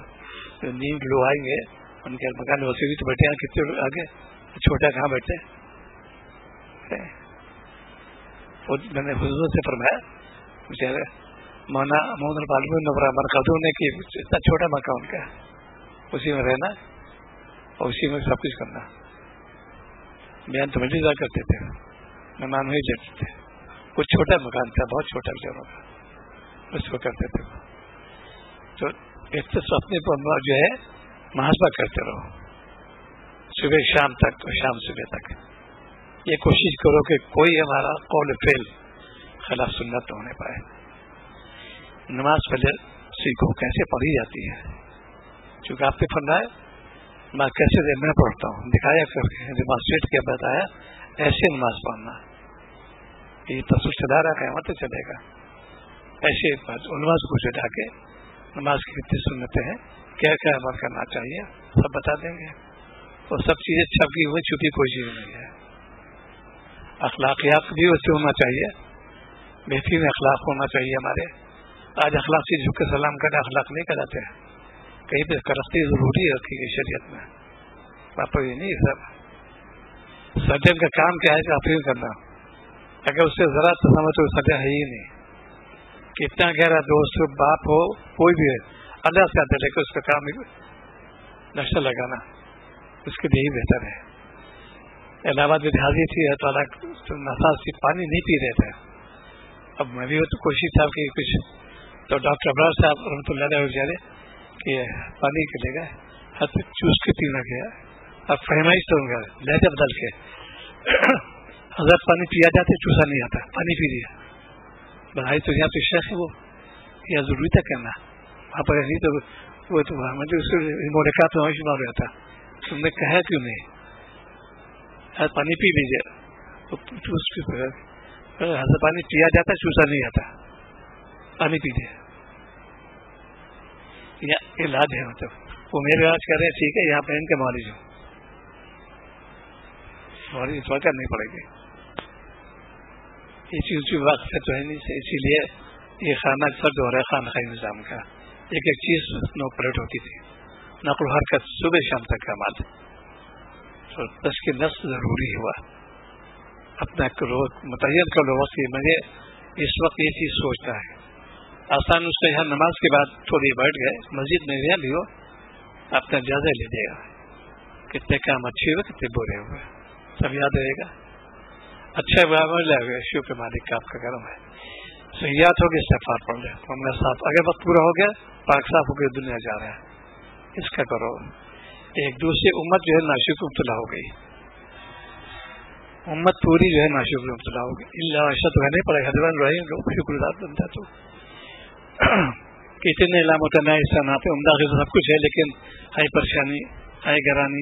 نیند لوگ آئیں گے, ان کے مکان وسیع بھی تو بیٹھے ہیں, کتنے لوگ آگے چھوٹا کہاں بیٹھے. میں نے حضور سے فرمایا مولانا محمد العالمین نبرامن خاتون نے کہ اتنا چھوٹا مکان ان کا, اسی میں رہنا اور اسی میں سب کچھ کرنا. بیان تو مجھے کرتے تھے, مہمان وہی لیتے تھے. کچھ چھوٹا مکان تھا, بہت چھوٹا جگہ کا, اس کو کرتے تھے. تو ایک تو اپنے جو ہے محاسبہ کرتے رہو صبح شام تک اور شام صبح تک. یہ کوشش کرو کہ کوئی ہمارا قول فعل خلاف سنت نہ ہونے پائے. نماز پہلے سیکھو کیسے پڑھی جاتی ہے, چونکہ آپ نے فرمایا میں کیسے میں پڑھتا ہوں, دکھایا کر کے ڈیمانسٹریٹ کیا بتایا ایسے نماز پڑھنا. یہ تصور چلا رہا ہے, مت چلے گا. ایسے علماء سے پوچھے جا کے نماز کی کتنی سنتیں ہیں, کیا کیا عمل کرنا چاہیے, سب بتا دیں گے. اور سب چیزیں چھپی ہوئی چھپی کوئی چیز نہیں ہے. اخلاقیات بھی ویسے ہونا چاہیے, بہترین اخلاق ہونا چاہیے ہمارے. آج اخلاق سے جھک کے سلام کرنا اخلاق نہیں کراتے ہیں, کہیں پہ کرختی ضروری رکھی گئی شریعت میں. پاپا یہ نہیں سب. سرجن کا کام کیا ہے کہ آپریشن کرنا, اگر اس سے ذرا سمجھ تو سرجن ہے ہی نہیں. کتنا گہرا دوست باپ ہو کوئی بھی ہے, اللہ سے آتا ہے کہ اس کا کام نقشہ لگانا اس کے لیے ہی بہتر ہے. الہ آباد میں حاضری تھی, تعالیٰ نفاذ سے پانی نہیں پی رہے تھے. اب میں بھی تو کوشش تھا کہ کچھ, تو ڈاکٹر ابرار صاحب رحمۃ اللہ علیہ کہ پانی کے لے گئے, ہاتھ سے چوس کے پینا گیا. اب فہمائش تو گا لہجہ بدل کے حضرت پانی پیا جاتے, چوسا نہیں آتا, پانی پی لیا. بھائی تو یہاں پہ شیخ ہے, وہ یا ضروری تھا کرنا وہاں پر نہیں, تو وہ تو مجھے اس مولکات میں شمار ہوا تھا. تم نے کہا کیوں نہیں, پانی پی لیجیے. حضرت پانی پیا جاتا ہے، چوسا نہیں جاتا، پانی پیتے یا علاج ہے، مطلب وہ میرے علاج کر رہے ہیں، ٹھیک ہے، یہاں پہ ان کے معالج ہوں، معالج سوچ کرنی پڑے گی، یہ چیز وقت سے تو ہے نہیں، اسی لیے یہ خانہ اکثر جو ہو رہا ہے خانہ خائی نظام کا، ایک ایک چیز نو پلیٹ ہوتی تھی، نقل و حرکت صبح شام تک کا مال، تو بس کی نفس ضروری ہوا، اپنا متعین کر لو وقت کی، مجھے اس وقت یہ چیز سوچتا ہے، آسان اس کا یہاں نماز کے بعد تھوڑی بیٹھ گئے مسجد میں بھی ہو، اپنا جائزہ لے دے گا، کتنے کام اچھے ہوئے کتنے برے ہوئے سب یاد رہے گا، اچھا لے گئے، شکر مالک کا آپ کا کرم ہے، سیاحت ہو گئی، استغفار پڑھ لے، معاملہ صاف، اگر وقت پورا ہو گیا پاک صاف ہو گئی، دنیا جا رہا ہے، اس کا کرو، ایک دوسری امت جو ہے ناشکر مبتلا ہو گئی، امت پوری جو ہے ناشکر مبتلا ہو گئی، اللہ عشا تو نہیں پڑے حضرت رہے شکر گزار بنتا، تو کتنے علامت نئے صنعت عمدہ سب کچھ ہے، لیکن ہے پریشانی، ہے گرانی،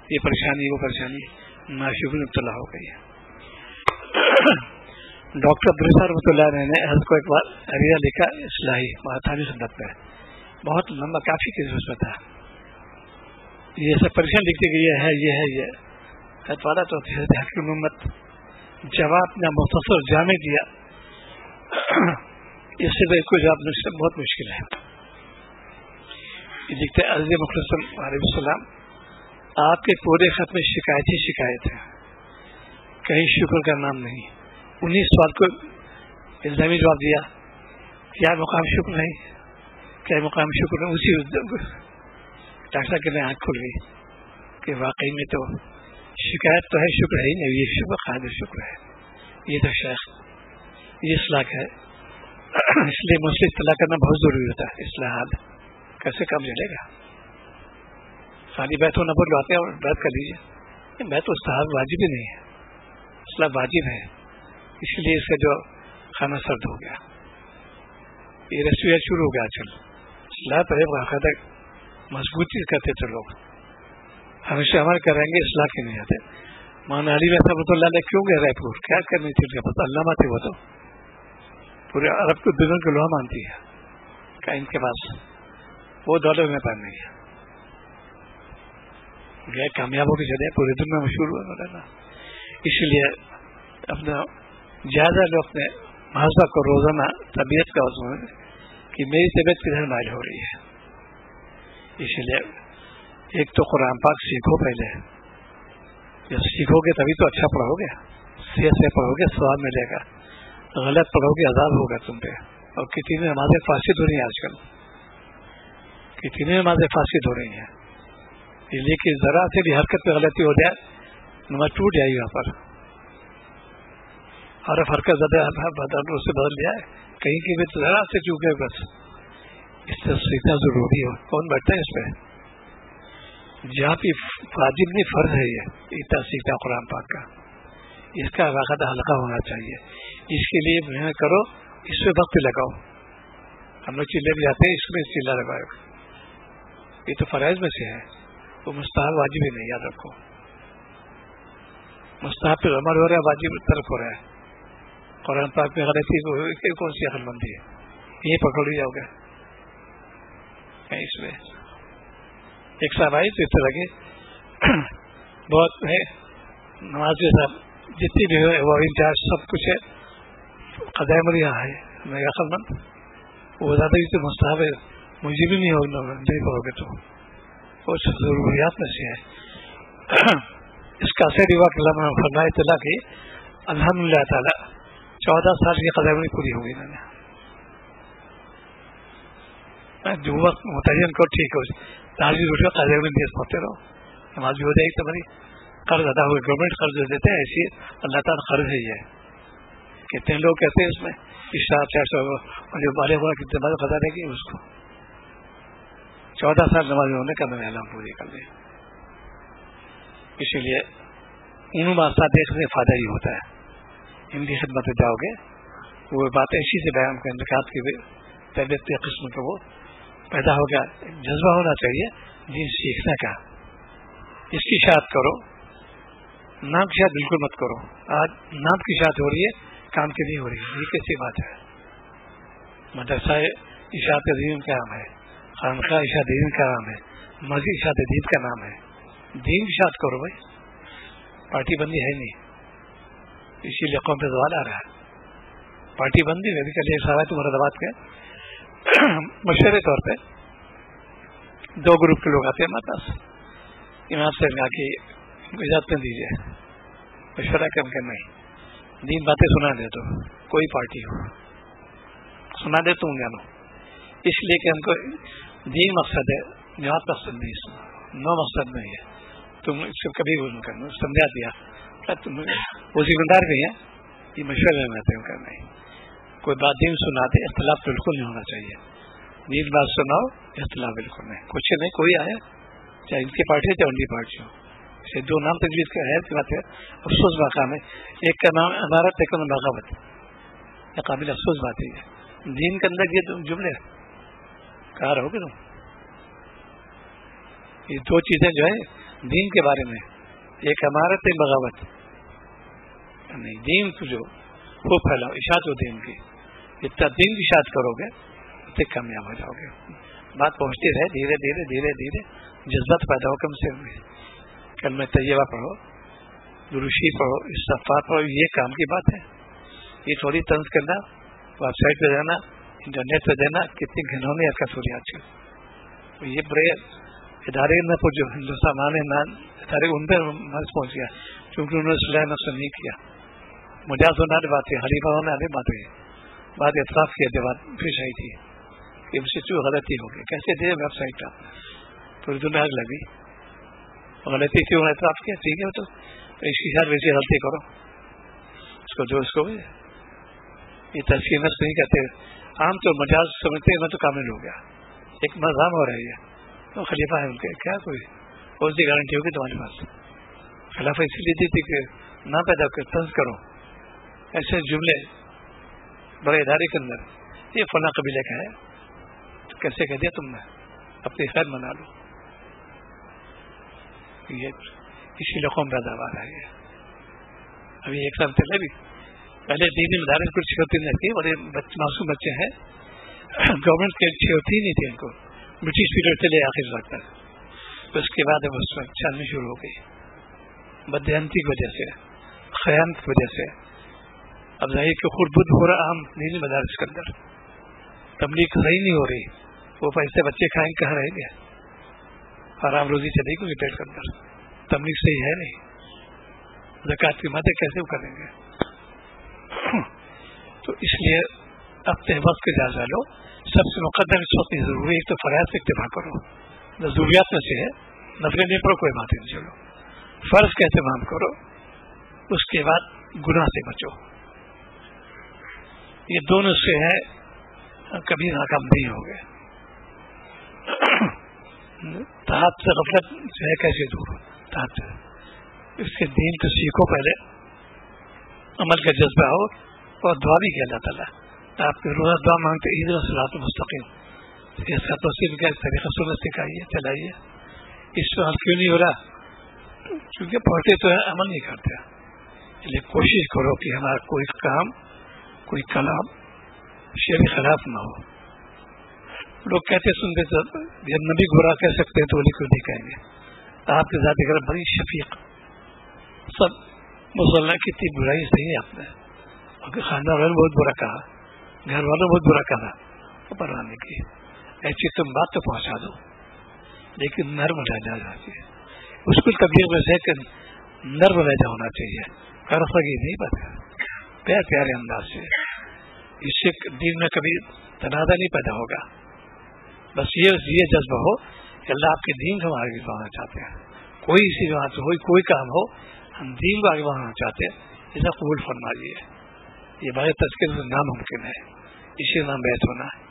یہ پریشانی وہ پریشانی، ناشکر مبتلا ہو گئی ہے۔ ڈاکٹر عبدالرحمٰن رحمۃ اللہ علیہ نے حضرت کو ایک بار عریضہ لکھا، اصلاحی مہاتانی سنت میں، بہت لمبا، کافی کس میں تھا، یہ سب پریشان لکھتے کہ یہ ہے یہ ہے یہ والا، تو حکیم محمد جواب نہ مختصر جامع دیا، اس سے کوئی جواب بہت مشکل ہے، یہ لکھتے عزیز مخلص علیہ السلام، آپ کے پورے خط میں شکایت ہی شکایت ہے، کہیں شکر کا نام نہیں، 19 سوال کو الزامی جواب دیا، کیا مقام شکر نہیں، کیا مقام شکر نہیں، اسی ڈاکٹر صاحب کے لیے آنکھ کھل گئی کہ واقعی میں تو شکایت تو ہے، شکر ہے ہی نہیں، یہ شکر قادر شکر ہے، یہ تو شیخ یہ اصلاح ہے، اس لیے مسئلہ اطلاع کرنا بہت ضروری ہوتا ہے، اصلاحات کیسے کام چلے گا، خالی بیت ہونا بول آتے ہیں اور بیت کر لیجیے، بیت استحاب واجب ہی نہیں ہے، اصلاح واجب ہے، اس لیے اس کا جو کھانا سرد ہو گیا، یہ ریسٹوریٹ شروع ہو گیا، چل اصلاح طریق باقاعدہ مضبوطی کرتے تھے لوگ، ہمیشہ عمل کریں گے، اصلاح کے نہیں آتے، مولانا علی رحمۃ اللہ علیہ کیوں گئے رائے پور، کیا کرنی تھی ان کے پاس، علامہ تھے وہ، تو پورے عرب کو دنیا کو لوہا مانتی ہے، کہ ان کے پاس وہ دولت میں پڑ نہیں ہے، گئے کامیاب ہو کے چلے، پورے دنیا میں مشہور ہوا مولانا، اس لیے اپنا جائزہ لو، اپنے محاسبہ کو روزانہ طبیعت کا اس میں کہ میری طبیعت کدھر مائل ہو رہی ہے، اس لیے ایک تو قرآن پاک سیکھو پہلے، جب سیکھو گے تبھی تو اچھا پڑھو گے، صحت سے پڑھو گے ثواب ملے گا، غلط پڑھو گے عذاب ہوگا تم پہ، اور کتنی نمازیں فاسد ہو رہی ہیں آج کل، کتنی نمازیں فاسد ہو رہی ہیں، اس لیے کہ ذرا سے بھی حرکت پہ غلطی ہو جائے نماز ٹوٹ جائے گی، وہاں پر حرف حرکت زیادہ اس سے بدل جائے، کہیں کی بھی ذرا سے چوکے، بس اس سے سیکھنا ضروری ہو، کون بیٹھتا ہے اس پہ، جہاں بھی واجب نہیں فرض ہے، یہ اتنا سیکھنا قرآن پاک کا، اس کا باقاعدہ حلقہ ہونا چاہیے، اس کے لیے محنت کرو، اس میں وقت لگاؤ، ہم لوگ چلے بھی جاتے ہیں، اس میں چلا لگاؤ، یہ تو فرائض میں سے ہے، وہ مستحب واجب ہی نہیں، یاد رکھو، مستحب پہ عمل ہو رہا ہے، واجب ترک ہو رہا ہے، قرآن پاک میں غلطی کون سی عقل مندی ہے، یہ پکڑ جاؤ گے، اس میں ایک صاحب آئی تو اس طرح کے بہت ہے نماز کے ساتھ جتنی بھی ہے وہ انچارج سب کچھ ہے، قضاء مریہ ہے، میں عقل مند، وہ زیادہ تو مستحب ہے، مجھے بھی نہیں پڑھو گے تو وہ ضروریات میں سے ہے، اس کا اثر ہوا کہ علامہ فرمائے اطلاع کی الحمدللہ تعالیٰ 14 سال کی قضاء مریہ پوری ہو گئی، میں نے جو وقت متعین کو ٹھیک ہو تاجر اٹھو قضاء مریہ پڑھتے رہو، نماز بھی ہو جائے گی تمہاری، قرض ادا ہوئے، گورنمنٹ قرض دیتے ہیں، ایسی اللہ تعالیٰ قرض ہے، یہ کتنے لوگ کہتے ہیں اس میں اشتہار 400 جو بالغ ہوا کتنے بعد قضا دے گی اس کو، 14 سال نماز ہونے کا میں نے اعلان پوری کر دی، اسی لیے ان واسطہ دیکھنے سے فائدہ ہی ہوتا ہے، ان کی خدمت میں جاؤ گے، وہ بات ایسی سے بیان کا انتخاب کی طبیعت کے قسم کا وہ پیدا ہوگا، جذبہ ہونا چاہیے دین سیکھنے کا، اس کی اشاعت کرو، نام کی اشاعت بالکل مت کرو، آج نام کی اشاعت ہو رہی ہے، کام کی نہیں ہو رہی. یہ کیسی بات ہے؟ مدرسہ اشاعت دین کا نام ہے, خانقاہ اشاعت دین کا نام ہے, مسجد اشاعت دین کا نام ہے. دین کی اشاعت کرو بھائی, پارٹی بندی ہے نہیں. اسی لیے قوم پہ سوال آ رہا ہے. پارٹی بندی میں بھی کل ایک سوال ہے مراد آباد کے مشورے طور پہ 2 گروپ کے لوگ آتے ہیں ہمارے پاس. امام سے کہا کہ اجازت نہیں دیجیے, مشورہ کم کرنا ہی دین باتیں سنا دے تو کوئی پارٹی ہو سنا دے تو جانو, اس لیے کہ ہم کو دین مقصد ہے, جہاد مقصد نہیں, اس میں نو مقصد نہیں ہے. تم اس کو کبھی کرنا سمجھا دیا, تم وہ ذمہ دار بھی ہیں, یہ مشورے میں آتے ہیں کرنا ہی. کوئی بات دین سنا دے, اختلاف بالکل نہیں ہونا چاہیے. دین بات سناؤ, اختلاف بالکل نہیں. کچھ نہیں, کوئی آئے چاہے ان کی پارٹی ہے چاہے ان کی پارٹی ہو, اسے 2 نام تجویز کا ہے بات ہے. افسوس مقام ہے, ایک کا نام عمارت, ایک کا نام بغاوت. یہ قابل افسوس بات ہے. دین کے اندر یہ جملے کہا رہو گے تم, یہ 2 چیزیں جو ہے دین کے بارے میں, ایک عمارت ایک بغاوت. نہیں, دین کو جو وہ پھیلاؤ, اشاعت و دین کی, جتنا دین کی اشاعت کرو گے اتنے کامیاب ہو جاؤ گے. بات پہنچتی رہے, دھیرے دھیرے دھیرے دھیرے جذبات پیدا ہو. کم سے کم کلمہ طیبہ پڑھو, درشی پڑھو, استغفار پڑھو, یہ کام کی بات ہے. یہ تھوڑی طنز کرنا, ویب سائٹ پہ جانا, انٹرنیٹ پہ دینا, کتنی گھنونی حرکت ہو رہی ہے آج کل. یہ بڑے ادارے نہ جو ہندوستان ادارے ان پہ مرض پہنچ گیا, کیونکہ انہوں نے صلاح نفس نہیں کیا. مجاز ہونا بات ہے, حلیفہ ہونا الگ بات ہے. بات اعتراف کی بات پیش آئی تھی کہ مجھ سے جو غلطی ہوگی, کیسے دے ویب سائٹ کا پوری دنیا آگ لگی, غلطی کیوں اعتراف کیا, ٹھیک ہے تو اس کی ساتھ ویسی غلطی کرو, اس کو جو اس کو یہ تذکیر نفس نہیں کہتے. عام تو مجاز سمجھتے ہیں, میں تو کامل ہو گیا, ایک مذہب ہو رہی ہے تو خلیفہ ہے ان کے, کیا کوئی کون سی گارنٹی ہوگی تمہارے پاس؟ خلافہ اس لیے دی تھی کہ نہ پیدا کر, طنز کرو ایسے جملے بڑے ادارے کے اندر. یہ فلاں قبیلے کا ہے تو کیسے کہہ دیا تم نے, اپنی خیر منا لو. یہ اسی لیے قوم پیداوار ہے. ابھی ایک سال پہلے بھی پہلے دینی مدارس کچھ ہوتی نہیں تھی, بڑے معصوم بچے ہیں, گورنمنٹ کے اچھی ہوتی نہیں تھی ان کو, برٹش پیریڈ سے لے آخر وقت تک. تو اس کے بعد اس میں چھاننی شروع ہو گئی, بددیانتی کی وجہ سے, خیانت کی وجہ سے. اب ظاہر کہ خود بدھ ہو رہا ہم دینی مدارس کے اندر, تبلیغ صحیح نہیں ہو رہی, وہ پیسے بچے کھائیں کہاں رہیں گے, حرام روزی چلے گی پیٹ کے اندر, تبلیغ صحیح ہے نہیں, زکوٰۃ کی مدد کیسے وہ کریں گے؟ تو اس لیے اپنے وقت کا جائزہ لو. سب سے مقدم اس وقت ضروری ہے, ایک تو فرائض سے اتباع کرو, ضروریات میں سے ہے, نفل نہیں پڑھو کوئی بات نہیں, چلو فرض کا اہتمام کرو, اس کے بعد گناہ سے بچو. یہ دونوں سے ہے کبھی ناکام نہیں ہو گئے. تحت سے غفلت جو ہے کیسے دور ہو, تحت اس کے دین کو سیکھو, پہلے عمل کا جذبہ ہو, اور دعا بھی کیا اللہ تعالیٰ آپ کے روزہ دعا مانگتے عید صراط مستقیم, اس کا توصیف کیا طریقہ سنت سکھائیے, چلائیے. اس پہ حل کیوں نہیں ہو رہا؟ کیونکہ پڑھتے تو ہے, عمل نہیں کرتے. اس لیے کوشش کرو کہ ہمارا کوئی کام, کوئی کلام شریعت خلاف نہ ہو. لوگ کہتے سنتے جب نبی گورا کہہ سکتے ہیں تو ولی کو نہیں کہیں گے. آپ کے ذات گھر بڑی شفیق, سب مسلمان کی اتنی برائی صحیح ہے آپ نے, خاندان والوں نے بہت برا کہا, گھر والوں بہت برا کہا, پروانے کی ایسی تم بات تو پہنچا دو, لیکن نرم لہجہ چاہیے. اس کو تبلیغ میں سے کہ نرم لہجہ ہونا چاہیے, کرفگی نہیں بتا, پیار پیارے انداز سے. اس سے دین میں کبھی تنازع نہیں پیدا ہوگا. بس یہ جذبہ ہو کہ اللہ آپ کے دین کو آگے بڑھانا چاہتے ہیں. کوئی سی بات ہو, کوئی کام ہو, ہم دین کو آگے بڑھانا چاہتے ہیں, اسے قبول فرمائیے. یہ بڑے تذکر سے ناممکن ہے, اسی نام بیت ہونا ہے.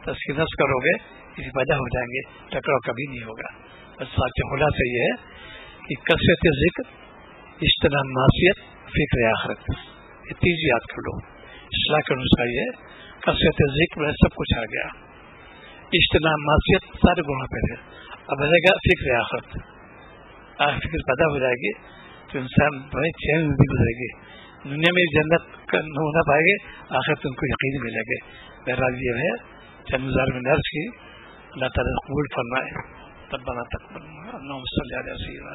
تذکر نفس کرو گے اسی پیدا ہو جائیں گے, ٹکراؤ کبھی نہیں ہوگا. بس ساتھ خلاصہ یہ ہے کہ کثرت ذکر, اجتناب معصیت, فکر آخرت, یہ تیز یاد کر لو. اصلاح کا نسخہ یہ ہے, کثرت ذکر میں سب کچھ آ گیا, اجتناب معصیت سارے گناہ پہ تھے, اب رہے گا فکر آخرت. فکر پیدا ہو جائے گی تو انسان بڑے چین بھی گزرے گی, دنیا میں جنت ہو نہ پائے گے، آخر تم کو یقین ملے گے. بہرحال یہ ہے چند گزار میں نرس کی. اللہ تعالیٰ قبول فرمائے. ربنا تقبل اللهم صل على سيدنا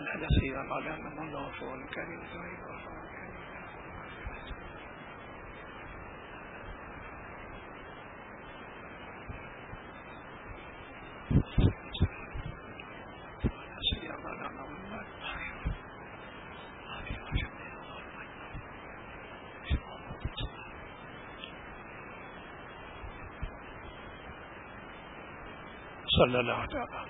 صلی اللہ تعالیٰ.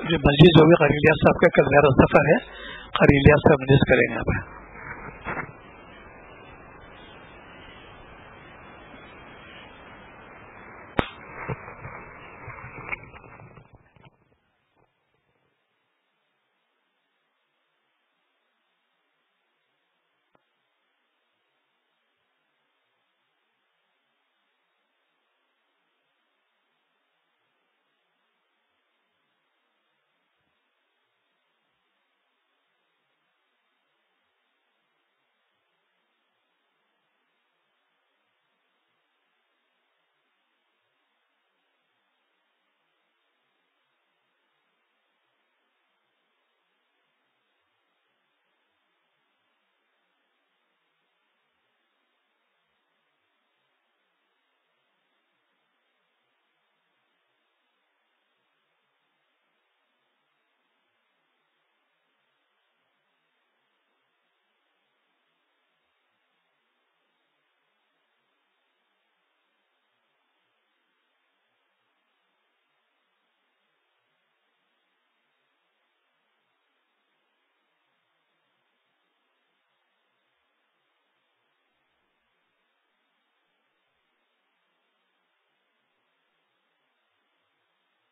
جو مسجد جو بھی قاری الیاس صاحب کا کل میرا سفر ہے، قاری الیاس صاحب مجلس کریں گے آپ.